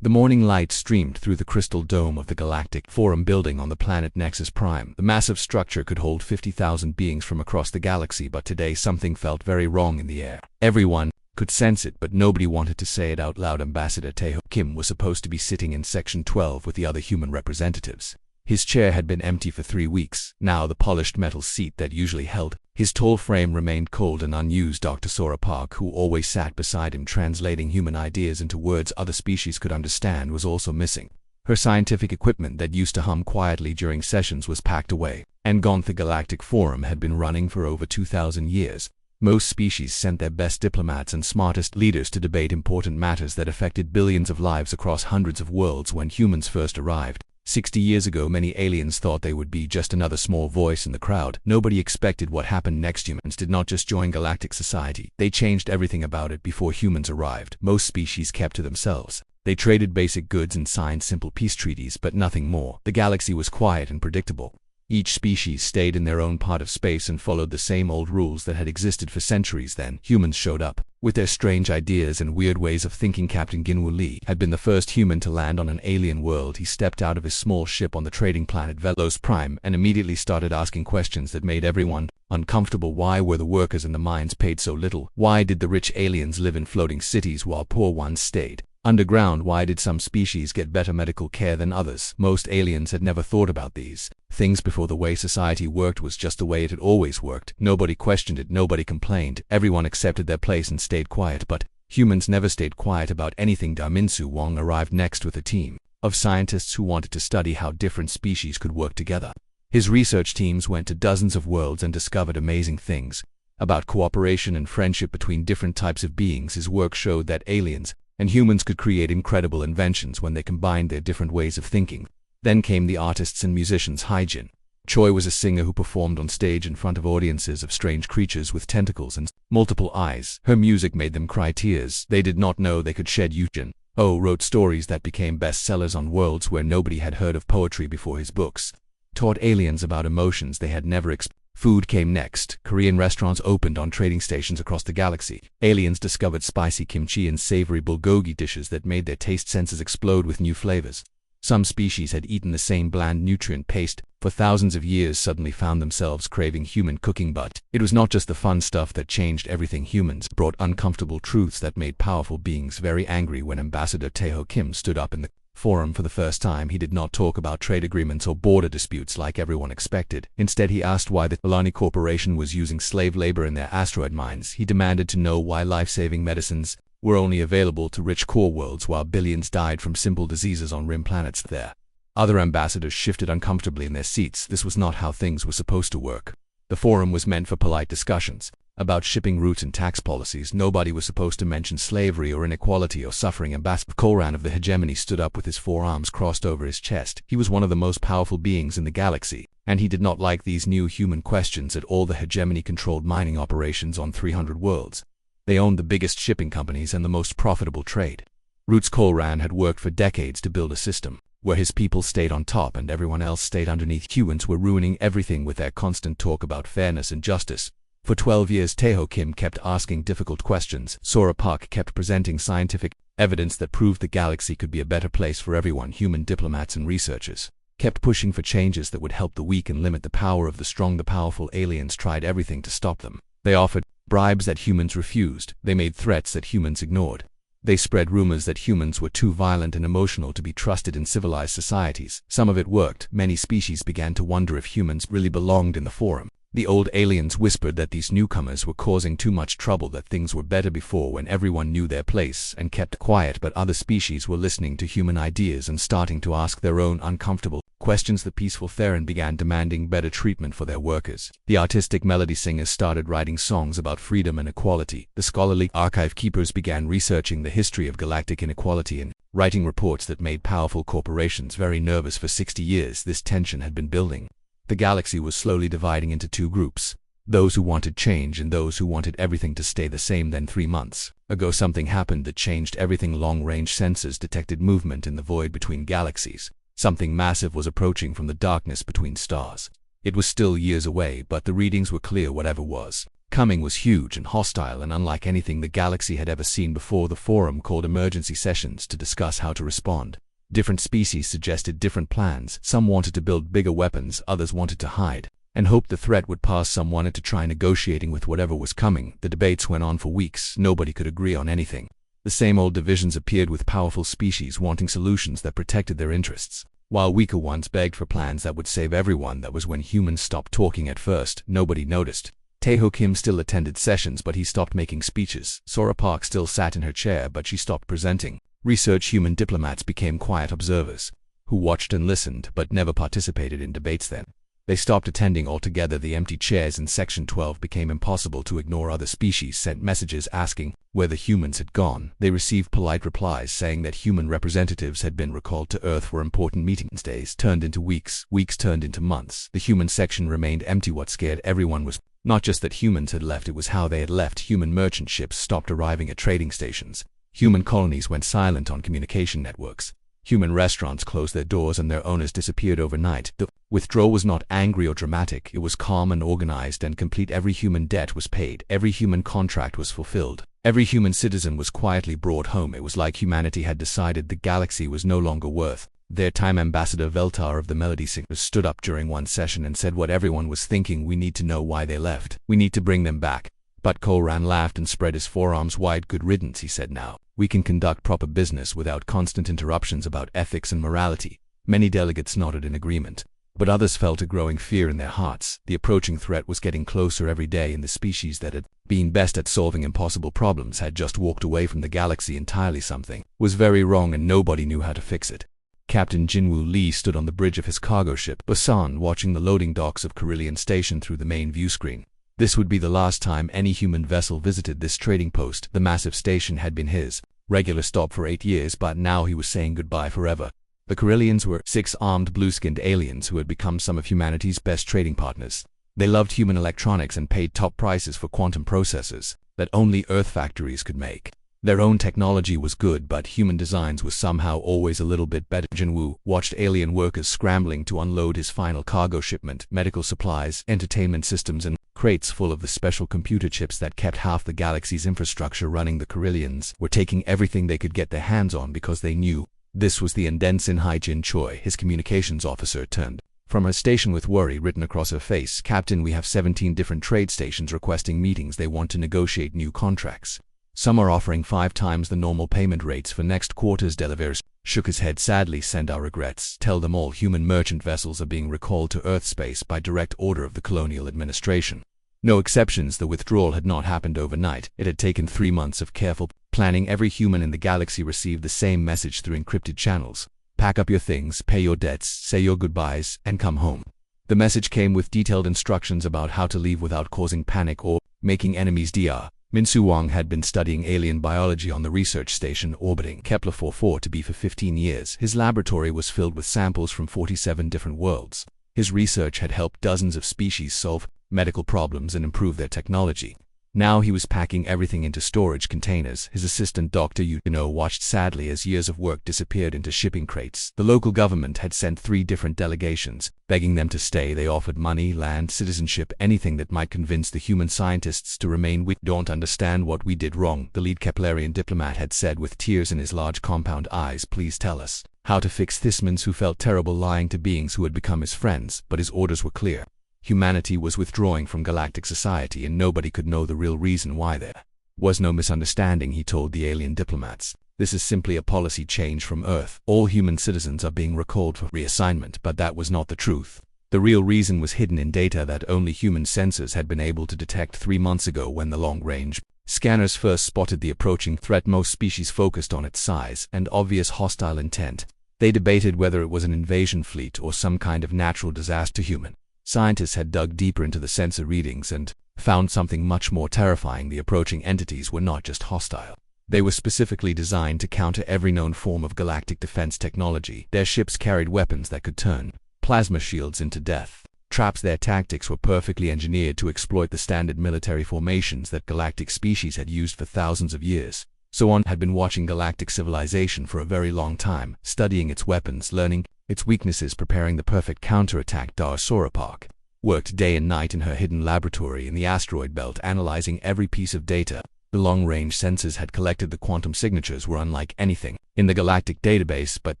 The morning light streamed through the crystal dome of the Galactic Forum building on the planet Nexus Prime. The massive structure could hold 50,000 beings from across the galaxy, but today something felt very wrong in the air. Everyone could sense it, but nobody wanted to say it out loud. Ambassador Taeho Kim was supposed to be sitting in Section 12 with the other human representatives. His chair had been empty for 3 weeks. Now the polished metal seat that usually held his tall frame remained cold and unused. Dr. Sora Park, who always sat beside him translating human ideas into words other species could understand, was also missing. Her scientific equipment that used to hum quietly during sessions was packed away and gone. The Galactic Forum had been running for over 2,000 years. Most species sent their best diplomats and smartest leaders to debate important matters that affected billions of lives across hundreds of worlds. When humans first arrived 60 years ago, many aliens thought they would be just another small voice in the crowd. Nobody expected what happened next. Humans did not just join galactic society, they changed everything about it. Before humans arrived, most species kept to themselves. They traded basic goods and signed simple peace treaties, but nothing more. The galaxy was quiet and predictable. Each species stayed in their own part of space and followed the same old rules that had existed for centuries. Then humans showed up with their strange ideas and weird ways of thinking. Captain Ginwoo Lee had been the first human to land on an alien world. He stepped out of his small ship on the trading planet Velos Prime and immediately started asking questions that made everyone uncomfortable. Why were the workers in the mines paid so little? Why did the rich aliens live in floating cities while poor ones stayed underground? Why did some species get better medical care than others? Most aliens had never thought about these things before. The way society worked was just the way it had always worked. Nobody questioned it, nobody complained. Everyone accepted their place and stayed quiet. But humans never stayed quiet about anything. Daminsu Wong arrived next with a team of scientists who wanted to study how different species could work together. His research teams went to dozens of worlds and discovered amazing things about cooperation and friendship between different types of beings. His work showed that aliens and humans could create incredible inventions when they combined their different ways of thinking. Then came the artists and musicians. Hyjin Choi was a singer who performed on stage in front of audiences of strange creatures with tentacles and multiple eyes. Her music made them cry tears they did not know they could shed. Yujin Oh wrote stories that became bestsellers on worlds where nobody had heard of poetry before. His books taught aliens about emotions they had never experienced. Food came next. Korean restaurants opened on trading stations across the galaxy. Aliens discovered spicy kimchi and savory bulgogi dishes that made their taste senses explode with new flavors. Some species had eaten the same bland nutrient paste for thousands of years, suddenly found themselves craving human cooking. But it was not just the fun stuff that changed everything. Humans brought uncomfortable truths that made powerful beings very angry. When Ambassador Taeho Kim stood up in the forum for the first time, he did not talk about trade agreements or border disputes like everyone expected. Instead, he asked why the Alani Corporation was using slave labor in their asteroid mines. He demanded to know why life-saving medicines were only available to rich core worlds while billions died from simple diseases on rim planets. There, other ambassadors shifted uncomfortably in their seats. This was not how things were supposed to work. The forum was meant for polite discussions about shipping routes and tax policies. Nobody was supposed to mention slavery or inequality or suffering. Ambassador Kolran of the hegemony stood up with his forearms crossed over his chest. He was one of the most powerful beings in the galaxy, and he did not like these new human questions at all. The hegemony controlled mining operations on 300 worlds. They owned the biggest shipping companies and the most profitable trade. Roots Kolran had worked for decades to build a system where his people stayed on top and everyone else stayed underneath. Humans were ruining everything with their constant talk about fairness and justice. For 12 years, Taeho Kim kept asking difficult questions. Sora Park kept presenting scientific evidence that proved the galaxy could be a better place for everyone. Human diplomats and researchers kept pushing for changes that would help the weak and limit the power of the strong. The powerful aliens tried everything to stop them. They offered bribes that humans refused. They made threats that humans ignored. They spread rumors that humans were too violent and emotional to be trusted in civilized societies. Some of it worked. Many species began to wonder if humans really belonged in the forum. The old aliens whispered that these newcomers were causing too much trouble, that things were better before when everyone knew their place and kept quiet. But other species were listening to human ideas and starting to ask their own uncomfortable questions. The peaceful Theron began demanding better treatment for their workers. The artistic melody singers started writing songs about freedom and equality. The scholarly archive keepers began researching the history of galactic inequality and writing reports that made powerful corporations very nervous. For 60 years, this tension had been building. The galaxy was slowly dividing into two groups, those who wanted change and those who wanted everything to stay the same. Then 3 months ago, something happened that changed everything. Long-range sensors detected movement in the void between galaxies. Something massive was approaching from the darkness between stars. It was still years away, but the readings were clear. Whatever was coming was huge and hostile and unlike anything the galaxy had ever seen before. The forum called emergency sessions to discuss how to respond. Different species suggested different plans. Some wanted to build bigger weapons, others wanted to hide and hoped the threat would pass. Some wanted to try negotiating with whatever was coming. The debates went on for weeks. Nobody could agree on anything. The same old divisions appeared, with powerful species wanting solutions that protected their interests, while weaker ones begged for plans that would save everyone. That was when humans stopped talking. At first, nobody noticed. Taeho Kim still attended sessions, but he stopped making speeches. Sora Park still sat in her chair, but she stopped presenting. Research human diplomats became quiet observers, who watched and listened, but never participated in debates. Then they stopped attending altogether. The empty chairs in Section 12 became impossible to ignore. Other species sent messages asking where the humans had gone. They received polite replies saying that human representatives had been recalled to Earth for important meetings. Days turned into weeks, weeks turned into months. The human section remained empty. What scared everyone was not just that humans had left, it was how they had left. Human merchant ships stopped arriving at trading stations. Human colonies went silent on communication networks. Human restaurants closed their doors and their owners disappeared overnight. The withdrawal was not angry or dramatic. It was calm and organized and complete. Every human debt was paid. Every human contract was fulfilled. Every human citizen was quietly brought home. It was like humanity had decided the galaxy was no longer worth their time. Ambassador Veltar of the Melody Singers stood up during one session and said what everyone was thinking: we need to know why they left. We need to bring them back. But Koran laughed and spread his forearms wide. Good riddance, he said. Now we can conduct proper business without constant interruptions about ethics and morality. Many delegates nodded in agreement, but others felt a growing fear in their hearts. The approaching threat was getting closer every day, and the species that had been best at solving impossible problems had just walked away from the galaxy entirely. Something was very wrong and nobody knew how to fix it. Captain Jinwoo Lee stood on the bridge of his cargo ship, Busan, watching the loading docks of Carillion Station through the main view screen. This would be the last time any human vessel visited this trading post. The massive station had been his regular stop for 8 years, but now he was saying goodbye forever. The Carillions were 6 armed blue-skinned aliens who had become some of humanity's best trading partners. They loved human electronics and paid top prices for quantum processors that only Earth factories could make. Their own technology was good, but human designs was somehow always a little bit better. Jinwoo watched alien workers scrambling to unload his final cargo shipment: medical supplies, entertainment systems, and crates full of the special computer chips that kept half the galaxy's infrastructure running. The Carillions were taking everything they could get their hands on because they knew this was the end. Ensign Hai Jin Choi, his communications officer, turned from her station with worry written across her face. Captain, we have 17 different trade stations requesting meetings. They want to negotiate new contracts. Some are offering 5 times the normal payment rates for next quarter's deliveries. Shook his head sadly. Send our regrets. Tell them all human merchant vessels are being recalled to Earth space by direct order of the colonial administration. No exceptions. The withdrawal had not happened overnight. It had taken 3 months of careful planning. Every human in the galaxy received the same message through encrypted channels: pack up your things, pay your debts, say your goodbyes, and come home. The message came with detailed instructions about how to leave without causing panic or making enemies. Dr. Min-Su Wang had been studying alien biology on the research station orbiting Kepler 44b for 15 years. His laboratory was filled with samples from 47 different worlds. His research had helped dozens of species solve medical problems and improve their technology. Now he was packing everything into storage containers. His assistant Dr. Yuno watched sadly as years of work disappeared into shipping crates. The local government had sent 3 different delegations, begging them to stay. They offered money, land, citizenship, anything that might convince the human scientists to remain. We don't understand what we did wrong, the lead Keplerian diplomat had said with tears in his large compound eyes. Please tell us how to fix this. Min-Su felt terrible lying to beings who had become his friends, but his orders were clear. Humanity was withdrawing from galactic society and nobody could know the real reason why. There was no misunderstanding, he told the alien diplomats. This is simply a policy change from Earth. All human citizens are being recalled for reassignment. But that was not the truth. The real reason was hidden in data that only human sensors had been able to detect 3 months ago when the long-range scanners first spotted the approaching threat. Most species focused on its size and obvious hostile intent. They debated whether it was an invasion fleet or some kind of natural disaster. Human scientists had dug deeper into the sensor readings and found something much more terrifying. The approaching entities were not just hostile. They were specifically designed to counter every known form of galactic defense technology. Their ships carried weapons that could turn plasma shields into death traps. Their tactics were perfectly engineered to exploit the standard military formations that galactic species had used for thousands of years. So had been watching galactic civilization for a very long time, studying its weapons, learning its weaknesses, preparing the perfect counterattack. Sora Park worked day and night in her hidden laboratory in the asteroid belt, analyzing every piece of data. The long-range sensors had collected the quantum signatures were unlike anything in the Galactic database, but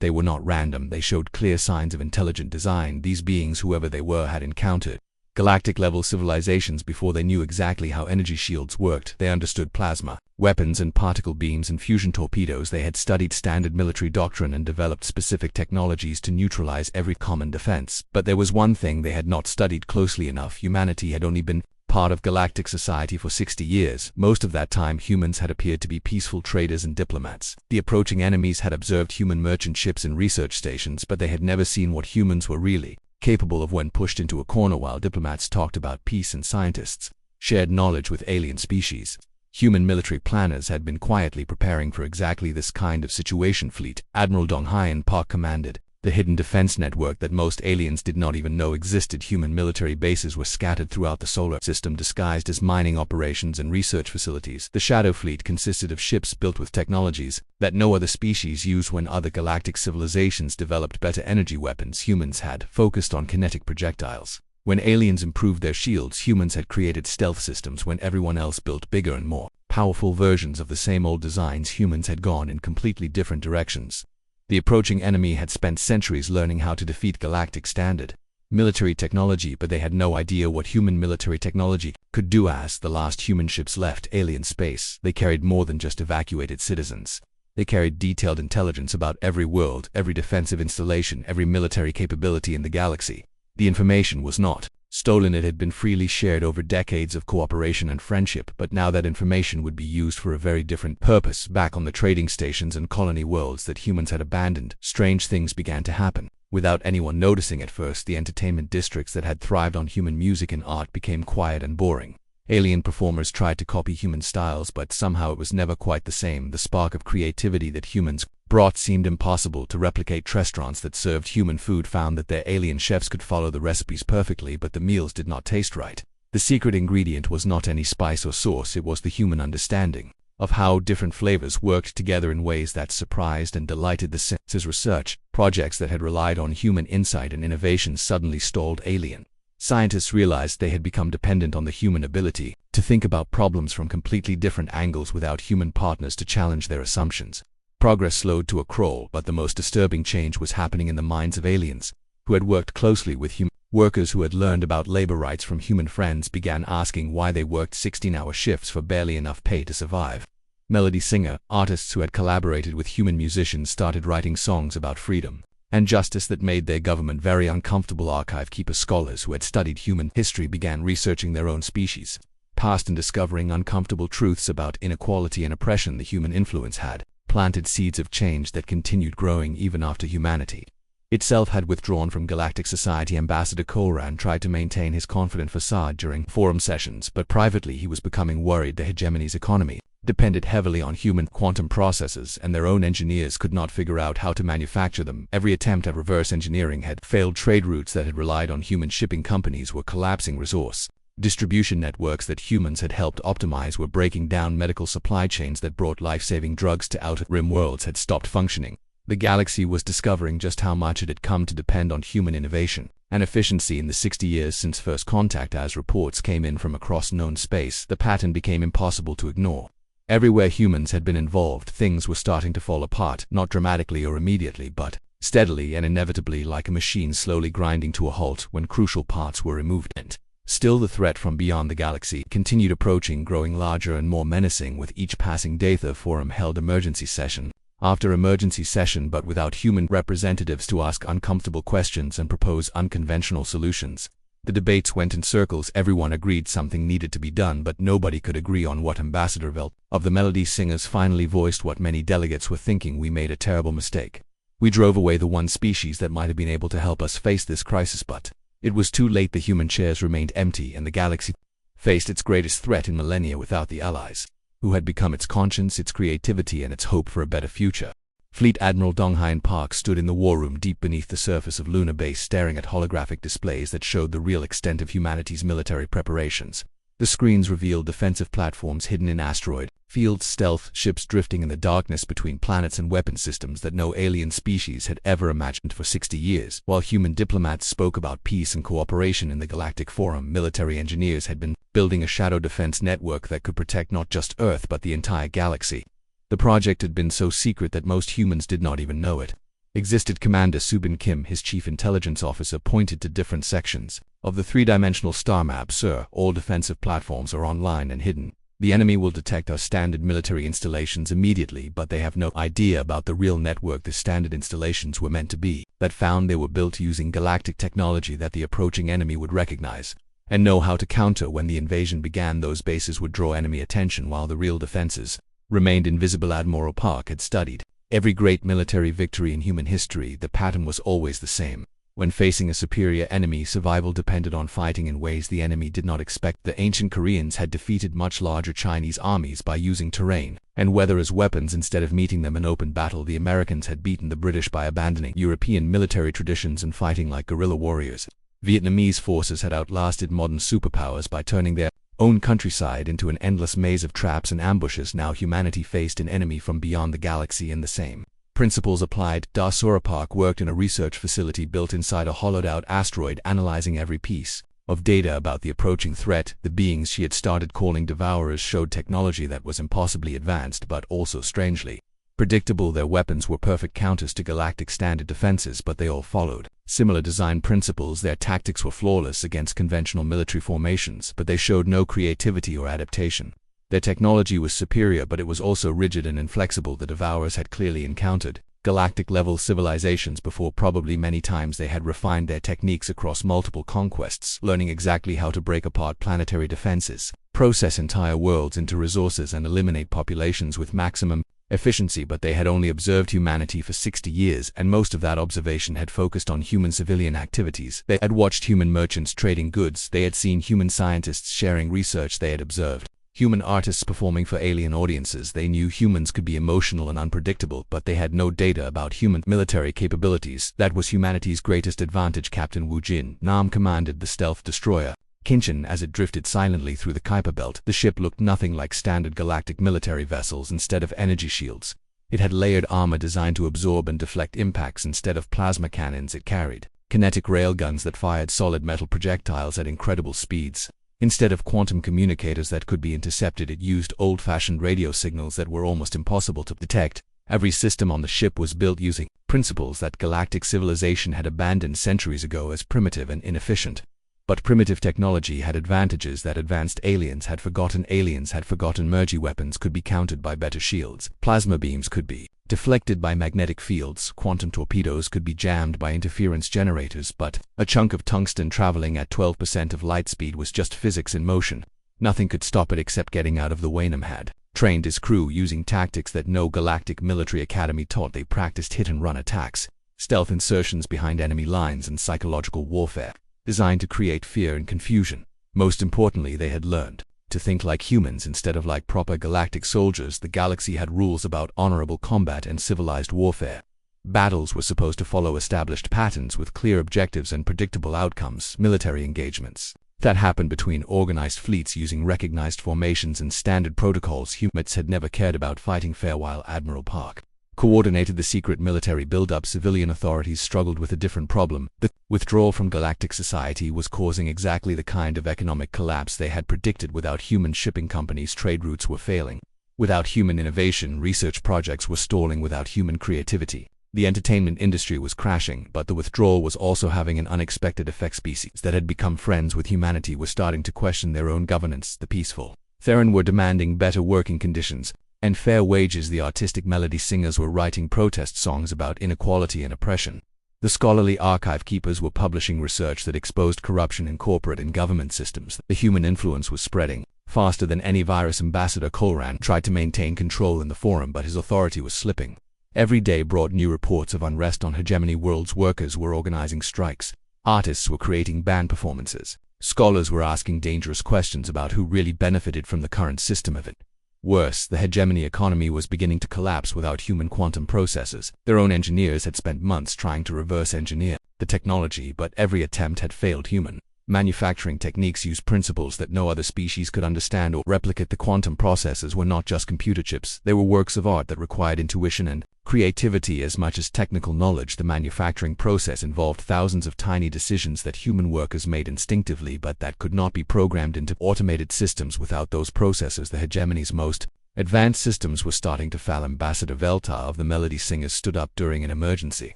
they were not random. They showed clear signs of intelligent design. These beings, whoever they were, had encountered Galactic-level civilizations before they knew exactly how energy shields worked. They understood plasma, weapons and particle beams and fusion torpedoes. They had studied standard military doctrine and developed specific technologies to neutralize every common defense. But there was one thing they had not studied closely enough. Humanity had only been part of galactic society for 60 years. Most of that time, humans had appeared to be peaceful traders and diplomats. The approaching enemies had observed human merchant ships and research stations, but they had never seen what humans were really capable of when pushed into a corner. While diplomats talked about peace and scientists shared knowledge with alien species, human military planners had been quietly preparing for exactly this kind of situation. Fleet Admiral Donghyun Park commanded the hidden defense network that most aliens did not even know existed. Human military bases were scattered throughout the solar system, disguised as mining operations and research facilities. The Shadow Fleet consisted of ships built with technologies that no other species used. When other galactic civilizations developed better energy weapons, humans had focused on kinetic projectiles. When aliens improved their shields, humans had created stealth systems. When everyone else built bigger and more powerful versions of the same old designs, humans had gone in completely different directions. The approaching enemy had spent centuries learning how to defeat galactic standard military technology, but they had no idea what human military technology could do. As the last human ships left alien space, they carried more than just evacuated citizens. They carried detailed intelligence about every world, every defensive installation, every military capability in the galaxy. The information was not stolen. It had been freely shared over decades of cooperation and friendship, but now that information would be used for a very different purpose. Back on the trading stations and colony worlds that humans had abandoned, strange things began to happen. Without anyone noticing at first, the entertainment districts that had thrived on human music and art became quiet and boring. Alien performers tried to copy human styles, but somehow it was never quite the same. The spark of creativity that humans brought seemed impossible to replicate. Restaurants that served human food found that their alien chefs could follow the recipes perfectly, but the meals did not taste right. The secret ingredient was not any spice or sauce, it was the human understanding of how different flavors worked together in ways that surprised and delighted the senses. Research projects that had relied on human insight and innovation suddenly stalled. Alien scientists realized they had become dependent on the human ability to think about problems from completely different angles without human partners to challenge their assumptions. Progress slowed to a crawl, but the most disturbing change was happening in the minds of aliens who had worked closely with human workers who had learned about labor rights from human friends began asking why they worked 16-hour shifts for barely enough pay to survive. Melody singer artists who had collaborated with human musicians started writing songs about freedom and justice that made their government very uncomfortable. Archive keeper scholars who had studied human history began researching their own species past and discovering uncomfortable truths about inequality and oppression. The human influence had planted seeds of change that continued growing even after humanity itself had withdrawn from galactic society. Ambassador Koran tried to maintain his confident facade during forum sessions, but privately he was becoming worried. The hegemony's economy depended heavily on human quantum processes, and their own engineers could not figure out how to manufacture them. Every attempt at reverse engineering had failed. Trade routes that had relied on human shipping companies were collapsing. Resource distribution networks that humans had helped optimize were breaking down. Medical supply chains that brought life-saving drugs to outer rim worlds had stopped functioning. The galaxy was discovering just how much it had come to depend on human innovation and efficiency. In the 60 years since first contact, as reports came in from across known space, the pattern became impossible to ignore. Everywhere humans had been involved, things were starting to fall apart, not dramatically or immediately, but steadily and inevitably, like a machine slowly grinding to a halt when crucial parts were removed. And still the threat from beyond the galaxy continued approaching, growing larger and more menacing with each passing day. The forum held emergency session after emergency session, but without human representatives to ask uncomfortable questions and propose unconventional solutions. The debates went in circles. Everyone agreed something needed to be done, but nobody could agree on what. Ambassador Velt of the Melody Singers finally voiced what many delegates were thinking. We made a terrible mistake. We drove away the one species that might have been able to help us face this crisis, but it was too late. The human chairs remained empty, and the galaxy faced its greatest threat in millennia without the allies who had become its conscience, its creativity, and its hope for a better future. Fleet Admiral Donghyun Park stood in the war room deep beneath the surface of Lunar Base, staring at holographic displays that showed the real extent of humanity's military preparations. The screens revealed defensive platforms hidden in asteroid fields, stealth ships drifting in the darkness between planets, and weapon systems that no alien species had ever imagined. For 60 years, while human diplomats spoke about peace and cooperation in the Galactic Forum, military engineers had been building a shadow defense network that could protect not just Earth but the entire galaxy. The project had been so secret that most humans did not even know it existed. Commander Subin Kim, his chief intelligence officer, pointed to different sections of the three-dimensional star map. Sir, all defensive platforms are online and hidden. The enemy will detect our standard military installations immediately, but they have no idea about the real network the standard installations were meant to be. That found they were built using galactic technology that the approaching enemy would recognize and know how to counter. When the invasion began, those bases would draw enemy attention while the real defenses remained invisible. Admiral Park had studied every great military victory in human history. The pattern was always the same. When facing a superior enemy, survival depended on fighting in ways the enemy did not expect. The ancient Koreans had defeated much larger Chinese armies by using terrain and weather as weapons instead of meeting them in open battle. The Americans had beaten the British by abandoning European military traditions and fighting like guerrilla warriors. Vietnamese forces had outlasted modern superpowers by turning their own countryside into an endless maze of traps and ambushes. Now humanity faced an enemy from beyond the galaxy, and the same principles applied. Dasura Park worked in a research facility built inside a hollowed-out asteroid, analyzing every piece of data about the approaching threat. The beings she had started calling Devourers showed technology that was impossibly advanced but also strangely predictable. Their weapons were perfect counters to galactic standard defenses, but they all followed similar design principles. Their tactics were flawless against conventional military formations, but they showed no creativity or adaptation. Their technology was superior, but it was also rigid and inflexible. The Devourers had clearly encountered galactic-level civilizations before. Probably many times they had refined their techniques across multiple conquests, learning exactly how to break apart planetary defenses, process entire worlds into resources, and eliminate populations with maximum efficiency. But they had only observed humanity for 60 years, and most of that observation had focused on human civilian activities. They had watched human merchants trading goods. They had seen human scientists sharing research. They had observed human artists performing for alien audiences. They knew humans could be emotional and unpredictable, but they had no data about human military capabilities. That was humanity's greatest advantage. Captain Wu Jin Nam commanded the stealth destroyer Kinchin as it drifted silently through the Kuiper Belt. The ship looked nothing like standard galactic military vessels. Instead of energy shields, it had layered armor designed to absorb and deflect impacts. Instead of plasma cannons, it carried kinetic railguns that fired solid metal projectiles at incredible speeds. Instead of quantum communicators that could be intercepted, it used old-fashioned radio signals that were almost impossible to detect. Every system on the ship was built using principles that galactic civilization had abandoned centuries ago as primitive and inefficient. But primitive technology had advantages that advanced aliens had forgotten. Aliens had forgotten mergy weapons could be countered by better shields. Plasma beams could be deflected by magnetic fields. Quantum torpedoes could be jammed by interference generators. But a chunk of tungsten traveling at 12% of light speed was just physics in motion. Nothing could stop it except getting out of the way. Nam had trained his crew using tactics that no galactic military academy taught. They practiced hit-and-run attacks, stealth insertions behind enemy lines, and psychological warfare designed to create fear and confusion. Most importantly, they had learned to think like humans instead of like proper galactic soldiers. The galaxy had rules about honorable combat and civilized warfare. Battles were supposed to follow established patterns with clear objectives and predictable outcomes. Military engagements that happened between organized fleets using recognized formations and standard protocols. Humans had never cared about fighting fair. While Admiral Park coordinated the secret military build-up, civilian authorities struggled with a different problem. The withdrawal from galactic society was causing exactly the kind of economic collapse they had predicted. Without human shipping companies, trade routes were failing. Without human innovation, research projects were stalling. Without human creativity, the entertainment industry was crashing. But the withdrawal was also having an unexpected effect. Species that had become friends with humanity were starting to question their own governance. The peaceful Theron were demanding better working conditions and fair wages. The artistic melody singers were writing protest songs about inequality and oppression. The scholarly archive keepers were publishing research that exposed corruption in corporate and government systems. The human influence was spreading faster than any virus. Ambassador Colran tried to maintain control in the forum, but his authority was slipping. Every day brought new reports of unrest on hegemony. World's workers were organizing strikes. Artists were creating band performances. Scholars were asking dangerous questions about who really benefited from the current system of it. Worse, the hegemony economy was beginning to collapse without human quantum processors. Their own engineers had spent months trying to reverse engineer the technology, but every attempt had failed. Human Manufacturing techniques used principles that no other species could understand or replicate. The quantum processors were not just computer chips, they were works of art that required intuition and creativity as much as technical knowledge. The manufacturing process involved thousands of tiny decisions that human workers made instinctively but that could not be programmed into automated systems. Without those processors, the hegemony's most advanced systems were starting to fail. Ambassador Velta of the Melody Singers stood up during an emergency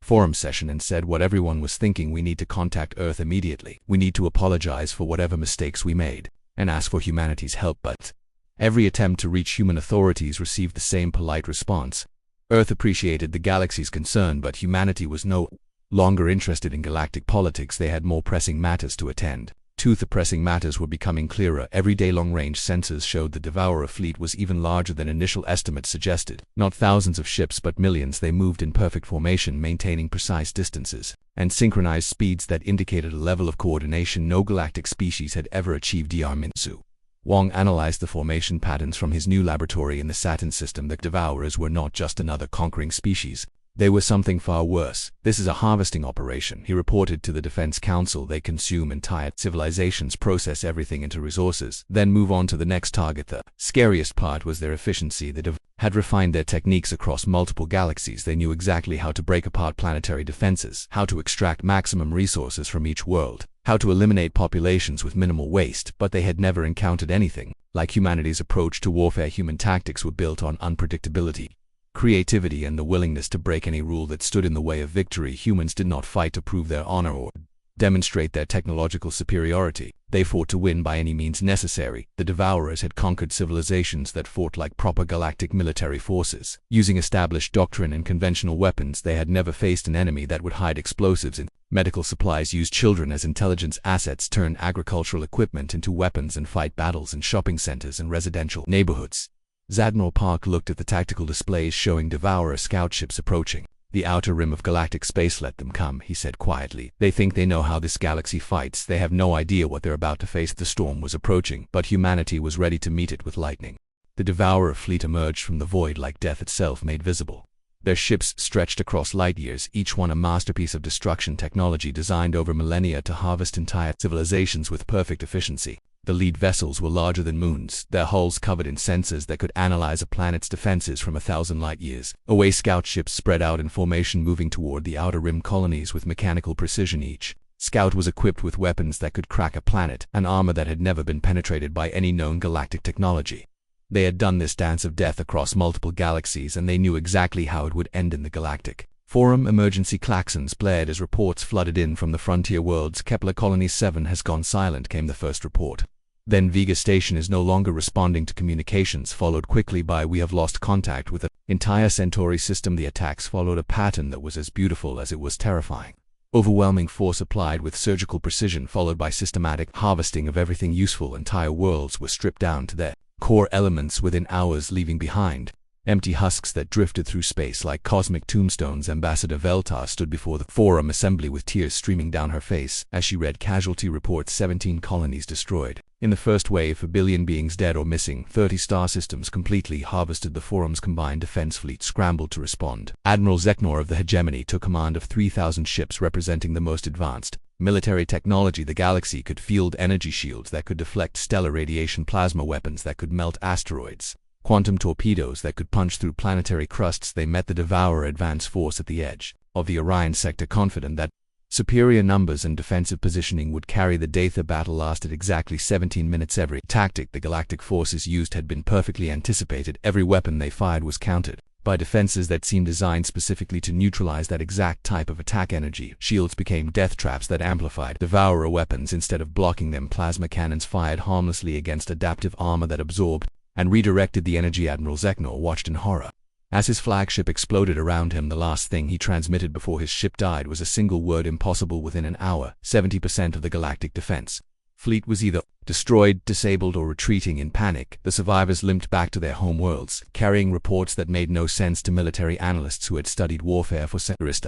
forum session and said what everyone was thinking: we need to contact Earth immediately. We need to apologize for whatever mistakes we made and ask for humanity's help. But every attempt to reach human authorities received the same polite response. Earth appreciated the galaxy's concern, but humanity was no longer interested in galactic politics. They had more pressing matters to attend to. The pressing matters were becoming clearer. Every day long-range sensors showed the Devourer fleet was even larger than initial estimates suggested. Not thousands of ships but millions. They moved in perfect formation, maintaining precise distances and synchronized speeds that indicated a level of coordination no galactic species had ever achieved. Minsu Wong analyzed the formation patterns from his new laboratory in the Saturn system. The Devourers were not just another conquering species. They were something far worse. This is a harvesting operation, he reported to the Defense Council. They consume entire civilizations, process everything into resources, then move on to the next target. The scariest part was their efficiency. The Dev had refined their techniques across multiple galaxies. They knew exactly how to break apart planetary defenses, how to extract maximum resources from each world, how to eliminate populations with minimal waste, but they had never encountered anything like humanity's approach to warfare. Human tactics were built on unpredictability, creativity, and the willingness to break any rule that stood in the way of victory. Humans did not fight to prove their honor or demonstrate their technological superiority. They fought to win by any means necessary. The Devourers had conquered civilizations that fought like proper galactic military forces. Using established doctrine and conventional weapons, they had never faced an enemy that would hide explosives in medical supplies, use children as intelligence assets, turn agricultural equipment into weapons, and fight battles in shopping centers and residential neighborhoods. Zadnor Park looked at the tactical displays showing Devourer scout ships approaching. The outer rim of galactic space. Let them come, he said quietly. They think they know how this galaxy fights. They have no idea what they're about to face. The storm was approaching, but humanity was ready to meet it with lightning. The Devourer fleet emerged from the void like death itself made visible. Their ships stretched across light years, each one a masterpiece of destruction technology designed over millennia to harvest entire civilizations with perfect efficiency. The lead vessels were larger than moons, their hulls covered in sensors that could analyze a planet's defenses from 1,000 light years away. Scout ships spread out in formation, moving toward the outer rim colonies with mechanical precision. Each scout was equipped with weapons that could crack a planet, and armor that had never been penetrated by any known galactic technology. They had done this dance of death across multiple galaxies, and they knew exactly how it would end in the galactic forum. Emergency klaxons blared as reports flooded in from the frontier worlds. Kepler Colony 7 has gone silent, came the first report. Then Vega Station is no longer responding to communications, followed quickly by we have lost contact with the entire Centauri system. The attacks followed a pattern that was as beautiful as it was terrifying. Overwhelming force applied with surgical precision, followed by systematic harvesting of everything useful. Entire worlds were stripped down to their core elements within hours, leaving behind empty husks that drifted through space like cosmic tombstones. Ambassador Velta stood before the forum assembly with tears streaming down her face as she read casualty reports: 17 colonies destroyed. In the first wave, 1 billion beings dead or missing. 30 star systems completely harvested. The forum's combined defense fleet scrambled to respond. Admiral Zeknor of the Hegemony took command of 3,000 ships representing the most advanced military technology. The galaxy could field energy shields that could deflect stellar radiation, plasma weapons that could melt asteroids, quantum torpedoes that could punch through planetary crusts. They met the Devourer advance force at the edge of the Orion sector, confident that superior numbers and defensive positioning would carry the day. The battle lasted exactly 17 minutes. Every tactic the galactic forces used had been perfectly anticipated. Every weapon they fired was countered by defenses that seemed designed specifically to neutralize that exact type of attack. Energy shields became death traps that amplified Devourer weapons instead of blocking them. Plasma cannons fired harmlessly against adaptive armor that absorbed and redirected the energy. Admiral Zeknor watched in horror as his flagship exploded around him. The last thing he transmitted before his ship died was a single word: impossible. Within an hour, 70% of the galactic defense fleet was either destroyed, disabled, or retreating in panic. The survivors limped back to their home worlds, carrying reports that made no sense to military analysts who had studied warfare for centuries.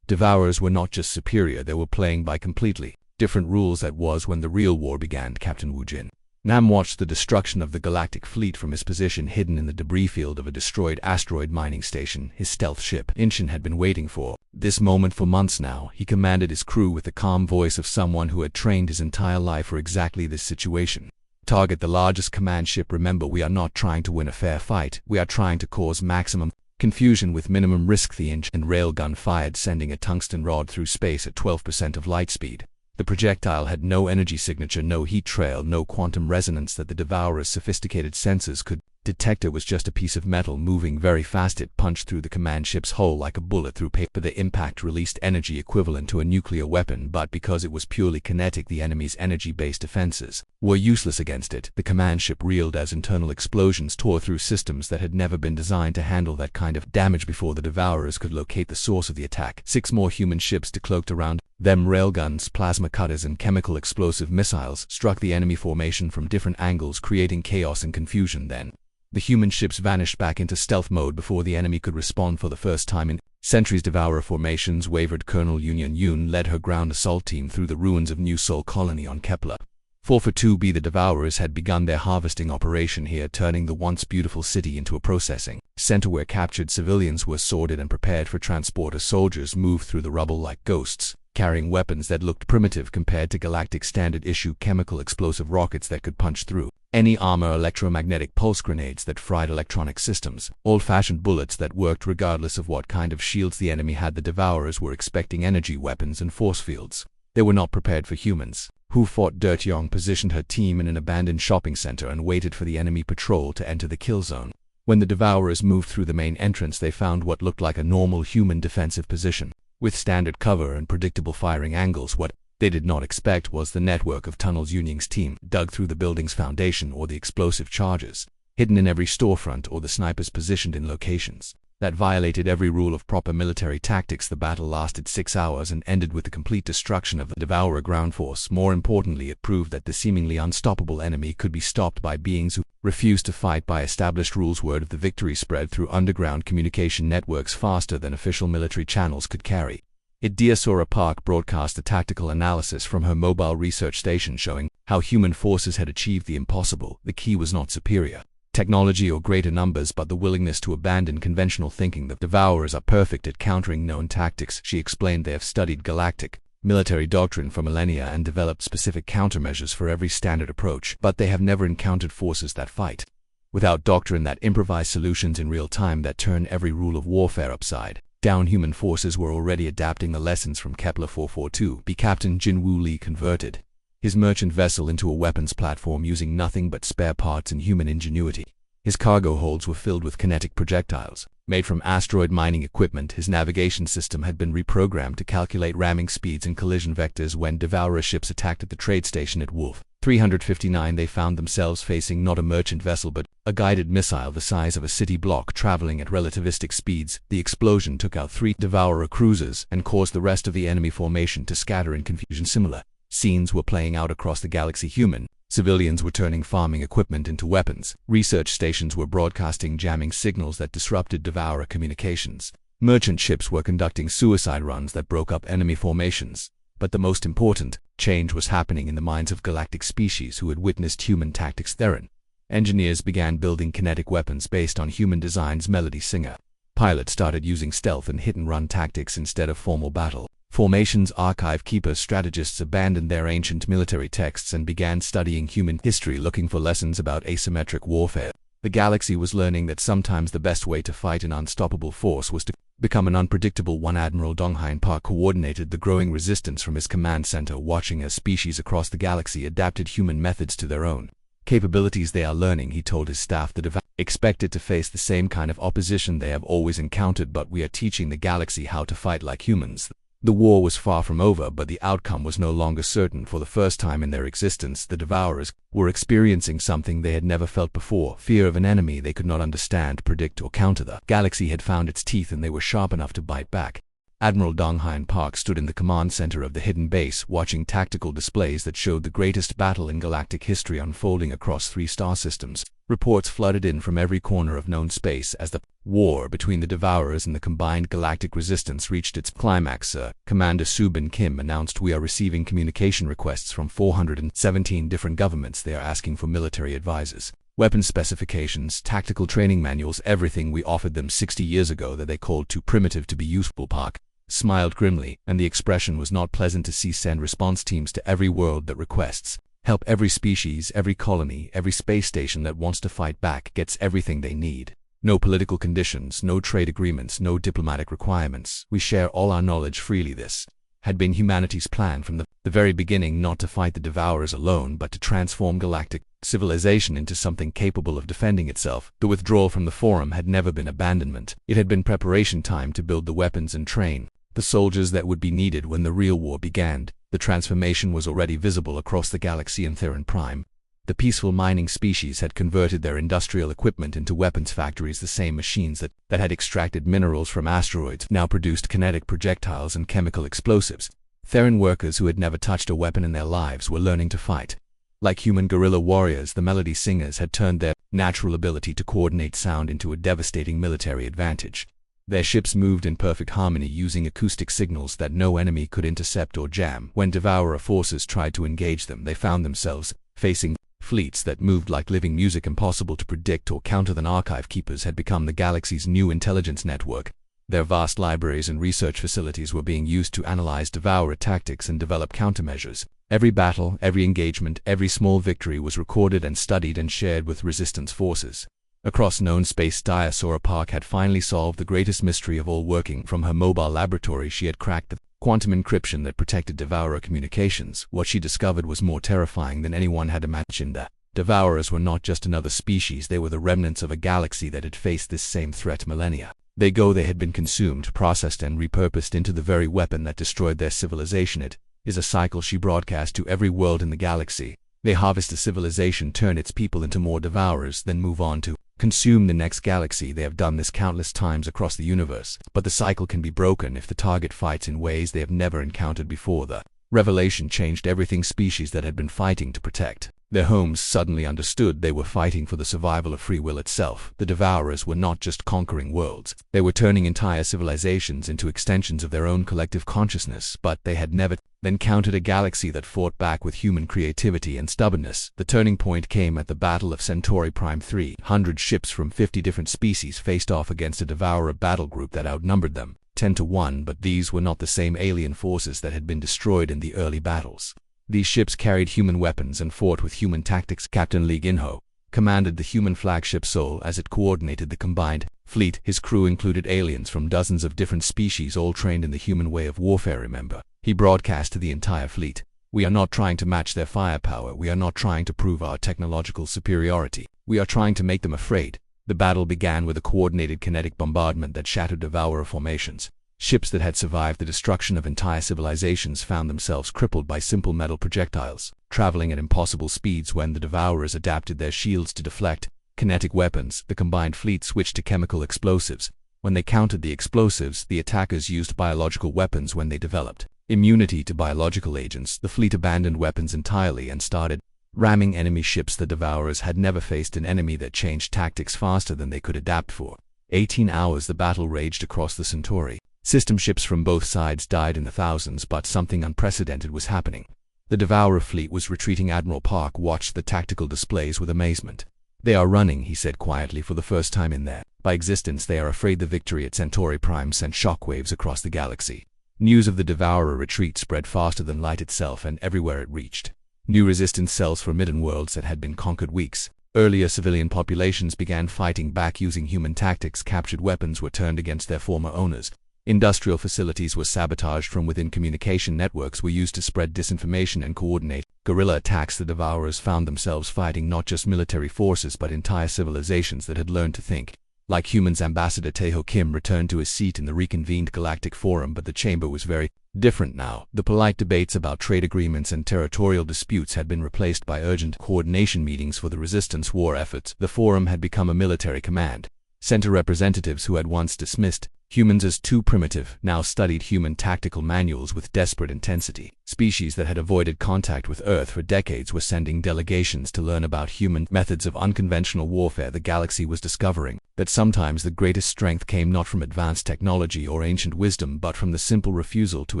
Devourers were not just superior, they were playing by completely different rules. That was when the real war began. Captain Wu Jin Nam watched the destruction of the Galactic fleet from his position hidden in the debris field of a destroyed asteroid mining station. His stealth ship, Inchin, had been waiting for this moment for months now. He commanded his crew with the calm voice of someone who had trained his entire life for exactly this situation. Target the largest command ship. Remember, we are not trying to win a fair fight. We are trying to cause maximum confusion with minimum risk. The engine railgun fired, sending a tungsten rod through space at 12% of light speed. The projectile had no energy signature, no heat trail, no quantum resonance that the Devourer's sophisticated sensors could detect. It was just a piece of metal moving very fast. It punched through the command ship's hull like a bullet through paper. The impact released energy equivalent to a nuclear weapon, but because it was purely kinetic, the enemy's energy-based defenses were useless against it. The command ship reeled as internal explosions tore through systems that had never been designed to handle that kind of damage. Before the Devourers could locate the source of the attack, 6 more human ships decloaked around them. Railguns, plasma cutters, and chemical explosive missiles struck the enemy formation from different angles, creating chaos and confusion. Then the human ships vanished back into stealth mode before the enemy could respond. For the first time in centuries, Devourer formations wavered. Colonel Union Yun led her ground assault team through the ruins of New Sol Colony on Kepler 442b. The Devourers had begun their harvesting operation here, turning the once beautiful city into a processing center where captured civilians were sorted and prepared for transport. As soldiers moved through the rubble like ghosts, carrying weapons that looked primitive compared to Galactic standard-issue chemical explosive rockets that could punch through any armor, electromagnetic pulse grenades that fried electronic systems, old-fashioned bullets that worked regardless of what kind of shields the enemy had. The Devourers were expecting energy weapons and force fields. They were not prepared for humans. Who fought? Dirt Yong positioned her team in an abandoned shopping center and waited for the enemy patrol to enter the kill zone. When the Devourers moved through the main entrance, they found what looked like a normal human defensive position, with standard cover and predictable firing angles. What they did not expect was the network of tunnels Yuning's team dug through the building's foundation, or the explosive charges hidden in every storefront, or the snipers positioned in locations that violated every rule of proper military tactics. The battle lasted 6 hours and ended with the complete destruction of the Devourer ground force. More importantly, it proved that the seemingly unstoppable enemy could be stopped by beings who refused to fight by established rules. Word of the victory spread through underground communication networks faster than official military channels could carry it. Diasora Park broadcast a tactical analysis from her mobile research station showing how human forces had achieved the impossible. The key was not superior technology or greater numbers, but the willingness to abandon conventional thinking. The Devourers are perfect at countering known tactics, she explained. They have studied Galactic military doctrine for millennia and developed specific countermeasures for every standard approach, but they have never encountered forces that fight without doctrine, that improvise solutions in real time, that turn every rule of warfare upside down. Human forces were already adapting the lessons from Kepler 442b. Captain Jin Wu Li converted his merchant vessel into a weapons platform using nothing but spare parts and human ingenuity. His cargo holds were filled with kinetic projectiles made from asteroid mining equipment. His navigation system had been reprogrammed to calculate ramming speeds and collision vectors. When Devourer ships attacked at the trade station at Wolf 359, they found themselves facing not a merchant vessel but a guided missile the size of a city block traveling at relativistic speeds. The explosion took out 3 Devourer cruisers and caused the rest of the enemy formation to scatter in confusion. Similar scenes were playing out across the galaxy. Human civilians were turning farming equipment into weapons. Research stations were broadcasting jamming signals that disrupted Devourer communications. Merchant ships were conducting suicide runs that broke up enemy formations. But the most important change was happening in the minds of galactic species who had witnessed human tactics. Theron engineers began building kinetic weapons based on human designs. Melody Singer pilots started using stealth and hit-and-run tactics instead of formal battle formations. Archive keepers strategists abandoned their ancient military texts and began studying human history, looking for lessons about asymmetric warfare. The galaxy was learning that sometimes the best way to fight an unstoppable force was to become an unpredictable one. Admiral Donghain Park coordinated the growing resistance from his command center, watching as species across the galaxy adapted human methods to their own capabilities. They are learning, he told his staff. The Devourers expected to face the same kind of opposition they have always encountered, but we are teaching the galaxy how to fight like humans. The war was far from over, but the outcome was no longer certain. For the first time in their existence, the Devourers were experiencing something they had never felt before: fear of an enemy they could not understand, predict, or counter. The galaxy had found its teeth, and they were sharp enough to bite back. Admiral Donghyun Park stood in the command center of the hidden base, watching tactical displays that showed the greatest battle in galactic history unfolding across 3 star systems. Reports flooded in from every corner of known space as the war between the Devourers and the combined galactic resistance reached its climax. Commander Subin Kim announced, "We are receiving communication requests from 417 different governments. They are asking for military advisors, weapon specifications, tactical training manuals, everything we offered them 60 years ago that they called too primitive to be useful." Park smiled grimly, and the expression was not pleasant to see. "Send response teams to every world that requests help. Every species, every colony, every space station that wants to fight back gets everything they need. No political conditions, no trade agreements, no diplomatic requirements. We share all our knowledge freely." This had been humanity's plan from the very beginning, not to fight the Devourers alone, but to transform galactic civilization into something capable of defending itself. The withdrawal from the Forum had never been abandonment. It had been preparation time to build the weapons and train the soldiers that would be needed when the real war began. The transformation was already visible across the galaxy in Theron Prime. The peaceful mining species had converted their industrial equipment into weapons factories. The same machines that had extracted minerals from asteroids now produced kinetic projectiles and chemical explosives. Theron workers who had never touched a weapon in their lives were learning to fight. Like human guerrilla warriors, the melody singers had turned their natural ability to coordinate sound into a devastating military advantage. Their ships moved in perfect harmony, using acoustic signals that no enemy could intercept or jam. When Devourer forces tried to engage them, they found themselves facing fleets that moved like living music, impossible to predict or counter. The Archive Keepers had become the galaxy's new intelligence network. Their vast libraries and research facilities were being used to analyze Devourer tactics and develop countermeasures. Every battle, every engagement, every small victory was recorded and studied and shared with resistance forces. Across known space, Diosora Park had finally solved the greatest mystery of all. Working from her mobile laboratory, she had cracked the quantum encryption that protected Devourer communications. What she discovered was more terrifying than anyone had imagined. The Devourers were not just another species, they were the remnants of a galaxy that had faced this same threat millennia. They had been consumed, processed, and repurposed into the very weapon that destroyed their civilization. It is a cycle she broadcast to every world in the galaxy. They harvest a civilization, turn its people into more Devourers, then move on to consume the next galaxy. They have done this countless times across the universe, but the cycle can be broken if the target fights in ways they have never encountered before. The revelation changed everything. Species that had been fighting to protect their homes suddenly understood they were fighting for the survival of free will itself. The Devourers were not just conquering worlds, they were turning entire civilizations into extensions of their own collective consciousness. But they had never encountered a galaxy that fought back with human creativity and stubbornness. The turning point came at the Battle of Centauri Prime. 300 ships from 50 different species faced off against a Devourer battle group that outnumbered them 10-1, but these were not the same alien forces that had been destroyed in the early battles. These ships carried human weapons and fought with human tactics. Captain Lee Ginho commanded the human flagship Seoul as it coordinated the combined fleet. His crew included aliens from dozens of different species, all trained in the human way of warfare. Remember, he broadcast to the entire fleet, "We are not trying to match their firepower. We are not trying to prove our technological superiority. We are trying to make them afraid." The battle began with a coordinated kinetic bombardment that shattered Devourer formations. Ships that had survived the destruction of entire civilizations found themselves crippled by simple metal projectiles, traveling at impossible speeds. When the Devourers adapted their shields to deflect kinetic weapons, the combined fleet switched to chemical explosives. When they countered the explosives, the attackers used biological weapons. When they developed immunity to biological agents, the fleet abandoned weapons entirely and started ramming enemy ships. The Devourers had never faced an enemy that changed tactics faster than they could adapt. For 18 hours the battle raged across the Centauri system. Ships from both sides died in the thousands, but something unprecedented was happening. The Devourer fleet was retreating. Admiral Park watched the tactical displays with amazement. "They are running," he said quietly. "For the first time in their existence, they are afraid." The victory at Centauri Prime sent shockwaves across the galaxy. News of the Devourer retreat spread faster than light itself, and everywhere it reached, new resistance cells for midden worlds that had been conquered weeks earlier. Civilian populations began fighting back using human tactics. Captured weapons were turned against their former owners. Industrial facilities were sabotaged from within. Communication networks were used to spread disinformation and coordinate guerrilla attacks. The Devourers found themselves fighting not just military forces but entire civilizations that had learned to think like humans. Ambassador Taeho Kim returned to his seat in the reconvened Galactic Forum, but the chamber was very different now. The polite debates about trade agreements and territorial disputes had been replaced by urgent coordination meetings for the resistance war efforts. The Forum had become a military command center. Representatives who had once dismissed Humans as too primitive now studied human tactical manuals with desperate intensity. Species that had avoided contact with Earth for decades were sending delegations to learn about human methods of unconventional warfare. The galaxy was discovering that sometimes the greatest strength came not from advanced technology or ancient wisdom but from the simple refusal to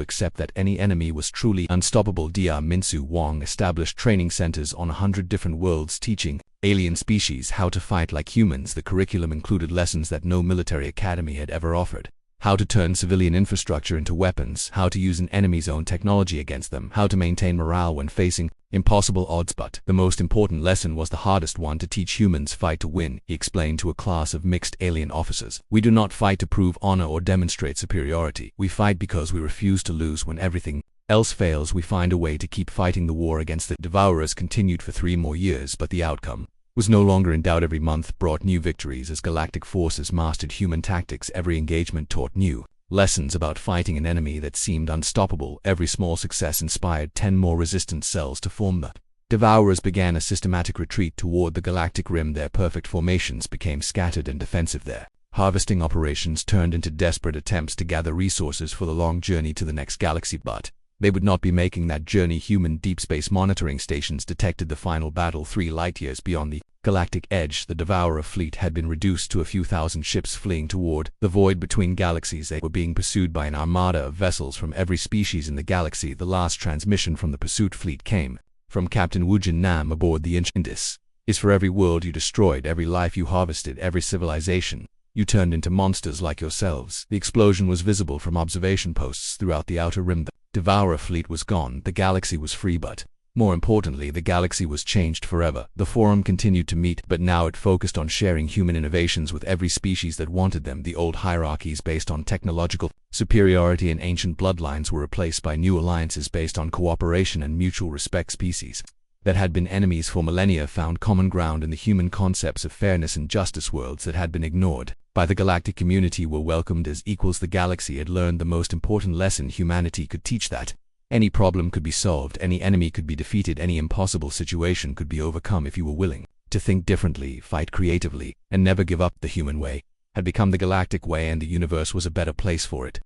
accept that any enemy was truly unstoppable. Dr. Minsu Wang established training centers on 100 different worlds teaching alien species how to fight like humans. The curriculum included lessons that no military academy had ever offered. How to turn civilian infrastructure into weapons, how to use an enemy's own technology against them, how to maintain morale when facing impossible odds. But the most important lesson was the hardest one to teach: humans fight to win, he explained to a class of mixed alien officers. We do not fight to prove honor or demonstrate superiority. We fight because we refuse to lose. When everything else fails, we find a way to keep fighting. The war against the Devourers continued for 3 more years, but the outcome was no longer in doubt. Every month brought new victories as galactic forces mastered human tactics. Every engagement taught new lessons about fighting an enemy that seemed unstoppable. Every small success inspired 10 more resistant cells to form. The Devourers began a systematic retreat toward the galactic rim. Their perfect formations became scattered and defensive. Their harvesting operations turned into desperate attempts to gather resources for the long journey to the next galaxy. But they would not be making that journey. Human deep space monitoring stations detected the final battle 3 light-years beyond the galactic edge. The Devourer fleet had been reduced to a few thousand ships fleeing toward the void between galaxies. They were being pursued by an armada of vessels from every species in the galaxy. The last transmission from the pursuit fleet came from Captain Wujin Nam aboard the Indus. Is for every world you destroyed, every life you harvested, every civilization you turned into monsters like yourselves. The explosion was visible from observation posts throughout the outer rim. The Devourer fleet was gone. The galaxy was free, but more importantly, the galaxy was changed forever. The Forum continued to meet, but now it focused on sharing human innovations with every species that wanted them. The old hierarchies based on technological superiority and ancient bloodlines were replaced by new alliances based on cooperation and mutual respect. Species that had been enemies for millennia found common ground in the human concepts of fairness and justice. Worlds that had been ignored by the galactic community were welcomed as equals. The galaxy had learned the most important lesson humanity could teach: that any problem could be solved, any enemy could be defeated, any impossible situation could be overcome if you were willing to think differently, fight creatively, and never give up. The human way had become the galactic way, and the universe was a better place for it.